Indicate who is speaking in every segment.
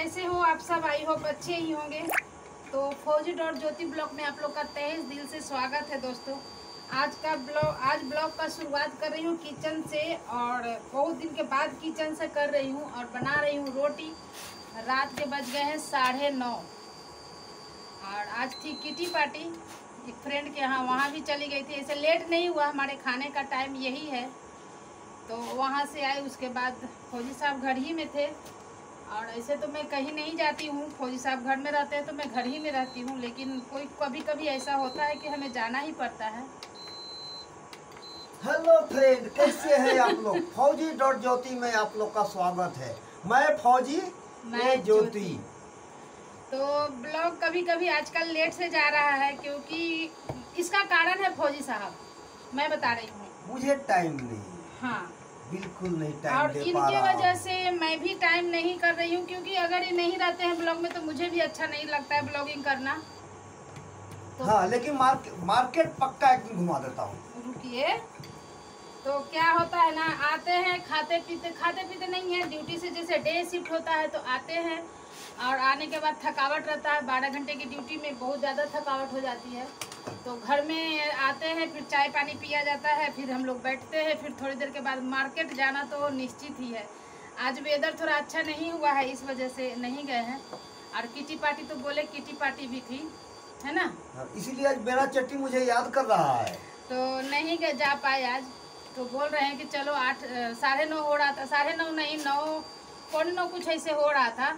Speaker 1: कैसे हो आप सब? आई होप अच्छे ही होंगे। तो फौजी.ज्योति ब्लॉग में आप लोग का तहे दिल से स्वागत है दोस्तों। आज ब्लॉग का शुरुआत कर रही हूँ किचन से, और बहुत दिन के बाद किचन से कर रही हूँ और बना रही हूँ रोटी। रात के बज गए हैं 9:30 और आज थी किटी पार्टी एक फ्रेंड के यहाँ, वहाँ भी चली गई थी। ऐसे लेट नहीं हुआ, हमारे खाने का टाइम यही है। तो वहाँ से आए, उसके बाद फौजी साहब घर ही में थे। और ऐसे तो मैं कहीं नहीं जाती हूँ, फौजी साहब घर में रहते हैं तो मैं घर ही में रहती हूँ, लेकिन कोई कभी कभी ऐसा होता है कि हमें जाना ही पड़ता है।
Speaker 2: हेलो फ्रेंड, कैसे हैं आप लोग? फौजी.ज्योति में आप लोग का स्वागत है। मैं फौजी, मैं ज्योति।
Speaker 1: तो ब्लॉग कभी कभी आजकल लेट से जा रहा है, क्योंकि इसका कारण है फौजी साहब, मैं बता रही हूँ।
Speaker 2: मुझे टाइम नहीं।
Speaker 1: हाँ,
Speaker 2: बिल्कुल नहीं टाइम
Speaker 1: और
Speaker 2: दे पा
Speaker 1: इनके
Speaker 2: रहा
Speaker 1: वजह से मैं भी टाइम नहीं कर रही हूँ, क्योंकि अगर ये नहीं रहते हैं ब्लॉग में तो मुझे भी अच्छा नहीं लगता है ब्लॉगिंग करना। तो
Speaker 2: हाँ, लेकिन मार्केट पक्का एक दिन घुमा देता हूँ।
Speaker 1: रुकिए, तो क्या होता है ना, आते हैं खाते पीते नहीं है। ड्यूटी से जैसे डे शिफ्ट होता है तो आते हैं, और आने के बाद थकावट रहता है। 12 घंटे की ड्यूटी में बहुत ज़्यादा थकावट हो जाती है। तो घर में आते हैं, फिर चाय पानी पिया जाता है, फिर हम लोग बैठते हैं, फिर थोड़ी देर के बाद मार्केट जाना तो निश्चित ही है। आज वेदर थोड़ा अच्छा नहीं हुआ है, इस वजह से नहीं गए हैं। और किटी पार्टी तो बोले, किटी पार्टी भी थी, है ना?
Speaker 2: इसीलिए आज मेरा चट्टी मुझे याद कर रहा है,
Speaker 1: तो नहीं गए, जा पाए आज। तो बोल रहे हैं कि चलो 9:30 हो रहा था, 9:30 नहीं, 9:15 कुछ ऐसे हो रहा था।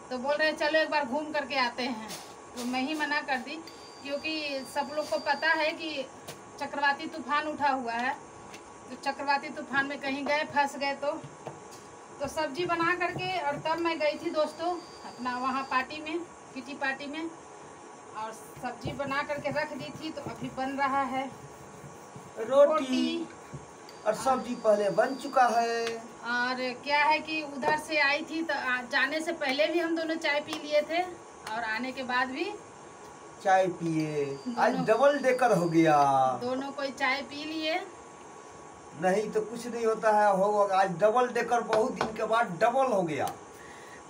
Speaker 1: तो बोल रहे हैं चलो एक बार घूम करके आते हैं। तो मैं ही मना कर दी, क्योंकि सब लोग को पता है कि चक्रवाती तूफान उठा हुआ है। तो चक्रवाती तूफान में कहीं गए, फंस गए तो सब्जी बना करके, और तब मैं गई थी दोस्तों अपना वहाँ पार्टी में, किटी पार्टी में, और सब्जी बना करके रख दी थी। तो अभी बन रहा है रोटी
Speaker 2: और सब्जी पहले बन चुका है।
Speaker 1: और क्या है कि उधर से आई थी तो जाने से पहले भी हम दोनों चाय पी लिए थे, और आने के बाद भी
Speaker 2: चाय पिए। आज डबल डेकर हो गया,
Speaker 1: दोनों कोई चाय पी लिए।
Speaker 2: नहीं तो कुछ नहीं होता है, होगा आज डबल डेकर, बहुत दिन के बाद डबल हो गया।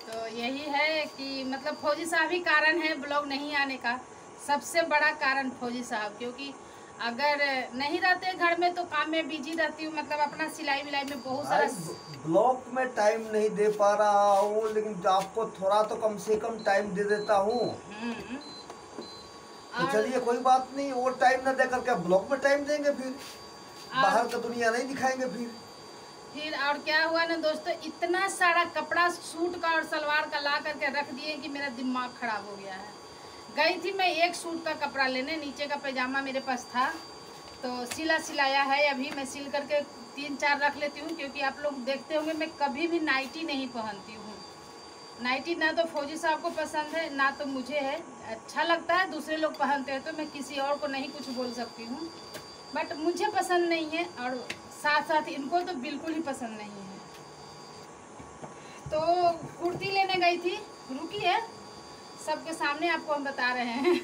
Speaker 1: तो यही है कि मतलब फौजी साहब ही कारण है ब्लॉग नहीं आने का, सबसे बड़ा कारण फौजी साहब। क्योंकि अगर नहीं रहते घर में तो काम में बिजी रहती हूँ, मतलब अपना सिलाई विलाई में बहुत सारा।
Speaker 2: ब्लॉग में टाइम नहीं दे पा रहा हूँ, लेकिन आपको थोड़ा तो कम से कम टाइम दे देता हूँ। तो चलिए कोई बात नहीं, वो टाइम न दे करके ब्लॉग में टाइम देंगे, फिर बाहर का दुनिया नहीं दिखाएंगे। फिर
Speaker 1: और क्या हुआ ना दोस्तों, इतना सारा कपड़ा सूट का और सलवार का ला करके रख दिए कि मेरा दिमाग खराब हो गया है। गई थी मैं एक सूट का कपड़ा लेने, नीचे का पैजामा मेरे पास था तो सिलाया है। अभी मैं सिल करके 3-4 रख लेती हूँ, क्योंकि आप लोग देखते होंगे मैं कभी भी नाइटी नहीं पहनती हूँ। नाइटी ना तो फौजी साहब को पसंद है, ना तो मुझे है। अच्छा लगता है, दूसरे लोग पहनते हैं तो मैं किसी और को नहीं कुछ बोल सकती हूँ, बट मुझे पसंद नहीं है, और साथ साथ इनको तो बिल्कुल ही पसंद नहीं है। तो कुर्ती लेने गई थी, रुकी है, सबके सामने आपको हम बता रहे हैं।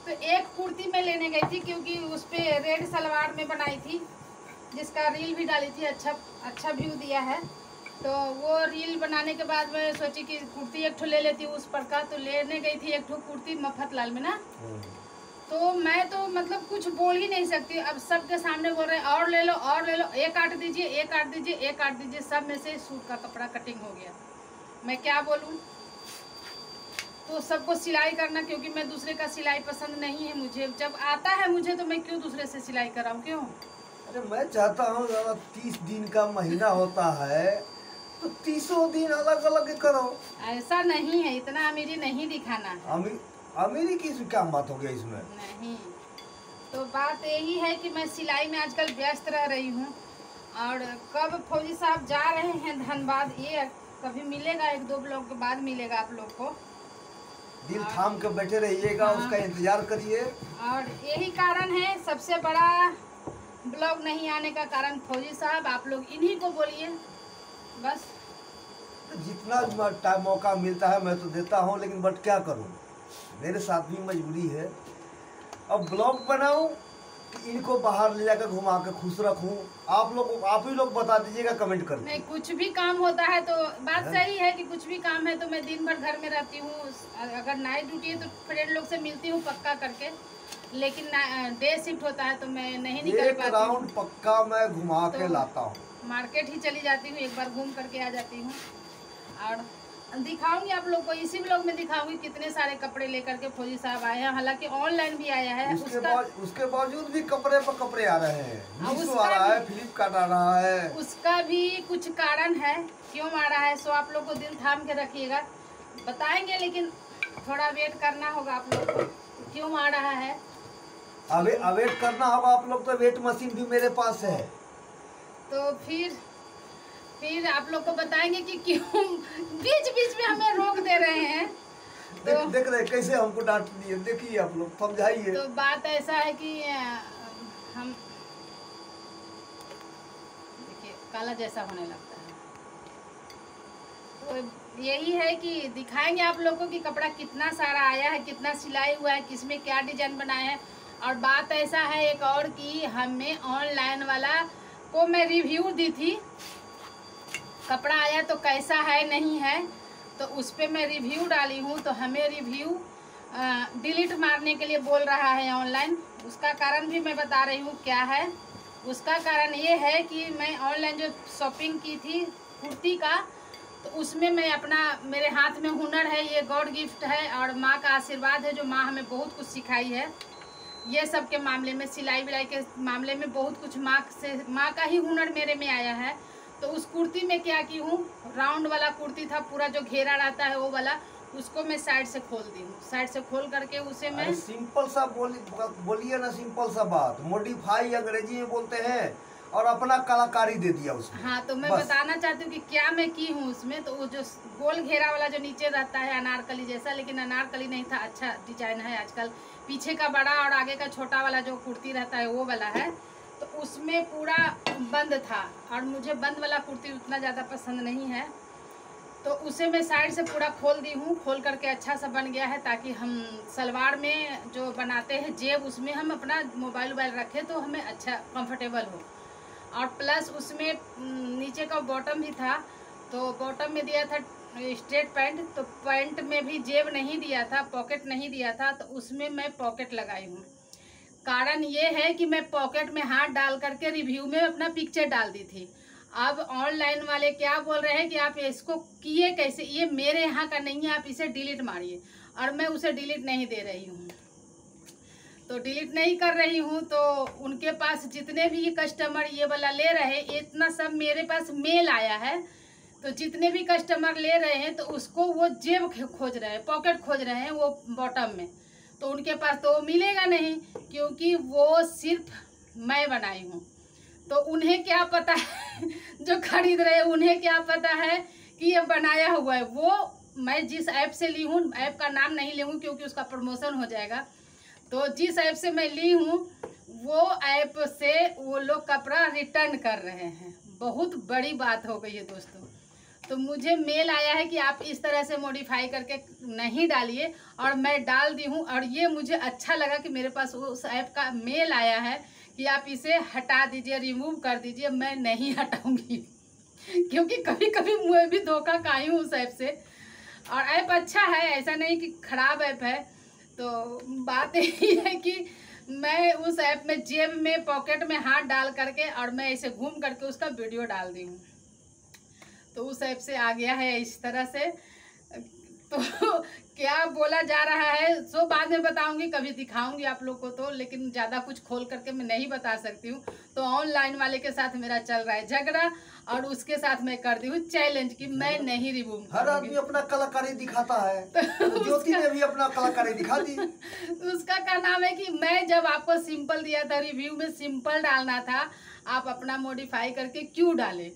Speaker 1: तो एक कुर्ती मैं लेने गई थी, क्योंकि उस पर रेड सलवार में बनाई थी, जिसका रील भी डाली थी, अच्छा व्यू दिया है। तो वो रील बनाने के बाद मैं सोची कि कुर्ती एक ठो ले लेती हूँ उस पर का। तो लेने गई थी एक ठो कुर्ती मफतलाल में ना। तो मैं तो मतलब कुछ बोल ही नहीं सकती, अब सबके सामने बोल रहे हैं और ले लो और ले लो, एक काट दीजिए, एक काट दीजिए, एक काट दीजिए। सब में से सूट का कपड़ा कटिंग हो गया। मैं क्या बोलूँ? तो सबको सिलाई करना, क्योंकि मैं दूसरे का सिलाई पसंद नहीं है मुझे। जब आता है मुझे तो मैं क्यों दूसरे से सिलाई कराऊँ, क्यों?
Speaker 2: अरे मैं चाहता हूँ 30 दिन का महीना होता है तो 30 दिन अलग अलग करो।
Speaker 1: ऐसा नहीं है, इतना अमीरी नहीं दिखाना है।
Speaker 2: अमीरी की क्या बात हो गया इसमें?
Speaker 1: नहीं, तो बात यही है कि मैं सिलाई में आजकल व्यस्त रह रही हूँ। और कब फौजी साहब जा रहे हैं धनबाद, ये कभी मिलेगा, 1-2 ब्लॉग के बाद मिलेगा आप लोग को।
Speaker 2: दिल थाम के बैठे रहिएगा,
Speaker 1: हाँ,
Speaker 2: उसका इंतजार करिए।
Speaker 1: और यही कारण है, सबसे बड़ा ब्लॉग नहीं आने का कारण फौजी साहब। आप लोग इन्हीं को बोलिए बस।
Speaker 2: जितना टाइम मौका मिलता है मैं तो देता हूँ, लेकिन बट क्या करूँ, मेरे साथ भी मजबूरी है। अब ब्लॉग बनाऊँ कि इनको बाहर ले जाकर घुमा के खुश रखूं? आप ही लोग बता दीजिएगा कमेंट करके।
Speaker 1: नहीं, कुछ भी काम होता है तो बात सही है कि कुछ भी काम है तो मैं दिन भर घर में रहती हूँ। अगर नाइट ड्यूटी है तो फ्रेंड लोग से मिलती हूँ पक्का करके, लेकिन डे शिफ्ट होता है तो मैं नहीं निकल पाती हूँ।
Speaker 2: एक राउंड पक्का मैं घुमा के लाता हूँ।
Speaker 1: मार्केट ही चली जाती हूँ, एक बार घूम करके आ जाती हूँ और दिखाऊंगी आप लोग को। इसी ब्लॉग में दिखाऊंगी कितने सारे कपड़े लेकर के फौजी साहब आए हैं। हालांकि ऑनलाइन भी आया है,
Speaker 2: उसके बावजूद भी कपड़े पर कपड़े आ रहे हैं। मीशो आ रहा है, फ्लिपकार्ट आ रहा है।
Speaker 1: उसका भी कुछ कारण है क्यों आ रहा है, सो आप लोग को दिल थाम के रखिएगा, बताएंगे। लेकिन थोड़ा वेट करना होगा आप लोग को, क्यों आ रहा है।
Speaker 2: वेट करना होगा आप लोग। तो वेट मशीन भी मेरे पास है।
Speaker 1: तो फिर आप लोग को बताएंगे कि क्यों बीच बीच में हमें रोक दे रहे हैं। तो
Speaker 2: देख रहे कैसे हमको डांट दिए, देखिए आप लोग समझाइए।
Speaker 1: तो बात ऐसा है कि हम देखिए काला जैसा होने लगता है। तो यही है कि दिखाएंगे आप लोग को कि कपड़ा कितना सारा आया है, कितना सिलाई हुआ है, किसमें क्या डिजाइन बनाए हैं। और बात ऐसा है एक और कि हमें ऑनलाइन वाला को मैं रिव्यू दी थी, कपड़ा आया तो कैसा है नहीं है, तो उस पर मैं रिव्यू डाली हूँ। तो हमें रिव्यू डिलीट मारने के लिए बोल रहा है ऑनलाइन। उसका कारण भी मैं बता रही हूँ क्या है। उसका कारण ये है कि मैं ऑनलाइन जो शॉपिंग की थी कुर्ती का, तो उसमें मैं मेरे हाथ में हुनर है, ये गॉड गिफ्ट है और माँ का आशीर्वाद है, जो माँ हमें बहुत कुछ सिखाई है। ये सब के मामले में, सिलाई विलाई के मामले में बहुत कुछ माँ का ही हुनर मेरे में आया है। तो उस कुर्ती में क्या की हूँ, राउंड वाला कुर्ती था, पूरा जो घेरा रहता है वो वाला, उसको मैं साइड से खोल दी हूँ। साइड से खोल करके उसे मैं
Speaker 2: सिंपल सा बोलिए ना, सिंपल सा बात। मॉडिफाई अंग्रेजी में बोलते हैं और अपना कलाकारी दे दिया उसमें।
Speaker 1: हाँ, तो मैं बताना चाहती हूँ कि क्या मैं की हूँ उसमें। तो वो जो गोल घेरा वाला जो नीचे रहता है अनारकली जैसा, लेकिन अनारकली नहीं था, अच्छा डिजाइन है आजकल। पीछे का बड़ा और आगे का छोटा वाला जो कुर्ती रहता है वो वाला है। तो उसमें पूरा बंद था और मुझे बंद वाला कुर्ती उतना ज़्यादा पसंद नहीं है। तो उसे मैं साइड से पूरा खोल दी हूँ, खोल करके अच्छा सा बन गया है, ताकि हम सलवार में जो बनाते हैं जेब, उसमें हम अपना मोबाइल रखें तो हमें अच्छा कंफर्टेबल हो। और प्लस उसमें नीचे का बॉटम भी था, तो बॉटम में दिया था स्ट्रेट पैंट, तो पैंट में भी जेब नहीं दिया था, पॉकेट नहीं दिया था, तो उसमें मैं पॉकेट लगाई हूँ। कारण ये है कि मैं पॉकेट में हाथ डाल करके रिव्यू में अपना पिक्चर डाल दी थी। अब ऑनलाइन वाले क्या बोल रहे हैं कि आप इसको किए कैसे, ये मेरे यहाँ का नहीं है, आप इसे डिलीट मारिए। और मैं उसे डिलीट नहीं दे रही हूँ, तो डिलीट नहीं कर रही हूँ। तो उनके पास जितने भी कस्टमर ये वाला ले रहे हैं, इतना सब मेरे पास मेल आया है। तो जितने भी कस्टमर ले रहे हैं तो उसको वो जेब खोज रहे हैं, पॉकेट खोज रहे हैं वो बॉटम में। तो उनके पास तो मिलेगा नहीं, क्योंकि वो सिर्फ मैं बनाई हूँ। तो उन्हें क्या पता है जो खरीद रहे हैं उन्हें क्या पता है कि ये बनाया हुआ है। वो मैं जिस ऐप से ली हूँ, ऐप का नाम नहीं लूँगी क्योंकि उसका प्रमोशन हो जाएगा। तो जिस ऐप से मैं ली हूँ वो ऐप से वो लोग कपड़ा रिटर्न कर रहे हैं। बहुत बड़ी बात हो गई है दोस्तों। तो मुझे मेल आया है कि आप इस तरह से मॉडिफाई करके नहीं डालिए, और मैं डाल दी हूँ। और ये मुझे अच्छा लगा कि मेरे पास उस ऐप का मेल आया है कि आप इसे हटा दीजिए, रिमूव कर दीजिए। मैं नहीं हटाऊंगी क्योंकि कभी कभी मुझे भी धोखा खाई हूँ उस ऐप से। और ऐप अच्छा है, ऐसा नहीं कि खराब ऐप है। तो बात यही है कि मैं उस ऐप में जेब में पॉकेट में हाथ डाल करके और मैं ऐसे घूम करके उसका वीडियो डाल दी हूँ। तो उस ऐप से आ गया है इस तरह से। तो क्या बोला जा रहा है सो बाद में बताऊंगी, कभी दिखाऊंगी आप लोग को। तो लेकिन ज़्यादा कुछ खोल करके मैं नहीं बता सकती हूँ। तो ऑनलाइन वाले के साथ मेरा चल रहा है झगड़ा, और उसके साथ मैं कर दी हूँ चैलेंज कि मैं नहीं रिमूव।
Speaker 2: हर आदमी अपना कलाकारी दिखाता है, तो ज्योति ने भी अपना कलाकारी दिखा दी।
Speaker 1: उसका क्या नाम है कि मैं जब आपको सिंपल दिया था, रिव्यू में सिंपल डालना था, आप अपना मॉडिफाई करके क्यों डाले।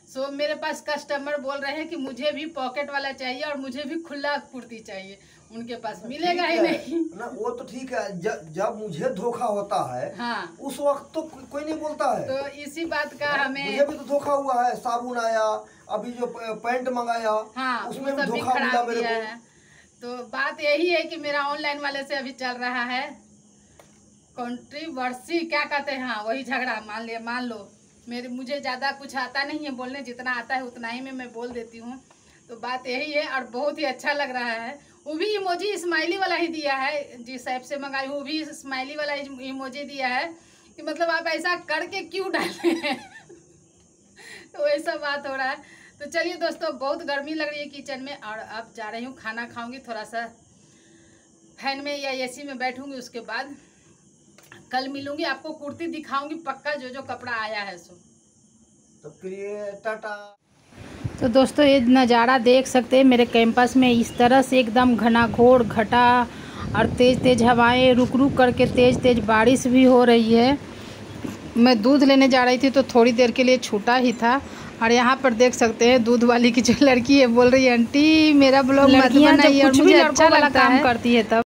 Speaker 1: सो मेरे पास कस्टमर बोल रहे हैं कि मुझे भी पॉकेट वाला चाहिए और मुझे भी खुला कुर्ती चाहिए। उनके पास मिलेगा ही नहीं
Speaker 2: ना। वो तो ठीक है, जब मुझे धोखा होता है, हाँ, उस वक्त तो कोई नहीं बोलता है।
Speaker 1: तो इसी बात का हमें,
Speaker 2: मुझे भी तो धोखा हुआ है। साबुन आया, अभी जो पैंट मंगाया,
Speaker 1: हाँ,
Speaker 2: उसमें भी धोखा मिला मेरे को।
Speaker 1: तो बात यही है कि मेरा ऑनलाइन वाले से अभी चल रहा है कंट्रीवर्सी क्या कहते हैं, हाँ वही झगड़ा मान लो। मुझे ज़्यादा कुछ आता नहीं है बोलने, जितना आता है उतना ही में मैं बोल देती हूँ। तो बात यही है और बहुत ही अच्छा लग रहा है। वो भी इमोजी स्माइली वाला ही दिया है, जिस ऐप से मंगाई वो भी स्माइली वाला इमोजी दिया है कि मतलब आप ऐसा करके क्यों डाले हैं तो ऐसा बात हो रहा है। तो चलिए दोस्तों, बहुत गर्मी लग रही है किचन में और अब जा रही हूँ खाना खाऊंगी, थोड़ा सा फैन में या एसी में बैठूंगी। उसके बाद कल मिलूंगी, आपको कुर्ती दिखाऊंगी पक्का, जो कपड़ा आया है सो।
Speaker 2: तो फिर टाटा।
Speaker 1: तो दोस्तों ये नज़ारा देख सकते हैं मेरे कैंपस में, इस तरह से एकदम घनाघोर घटा और तेज़ तेज़ हवाएं, रुक रुक करके तेज़ तेज़ बारिश भी हो रही है। मैं दूध लेने जा रही थी तो थोड़ी देर के लिए छूटा ही था। और यहाँ पर देख सकते हैं दूध वाली की जो लड़की है बोल रही है, आंटी मेरा ब्लॉग मत बनाइए, और मुझे अच्छा लगता है काम करती है तब।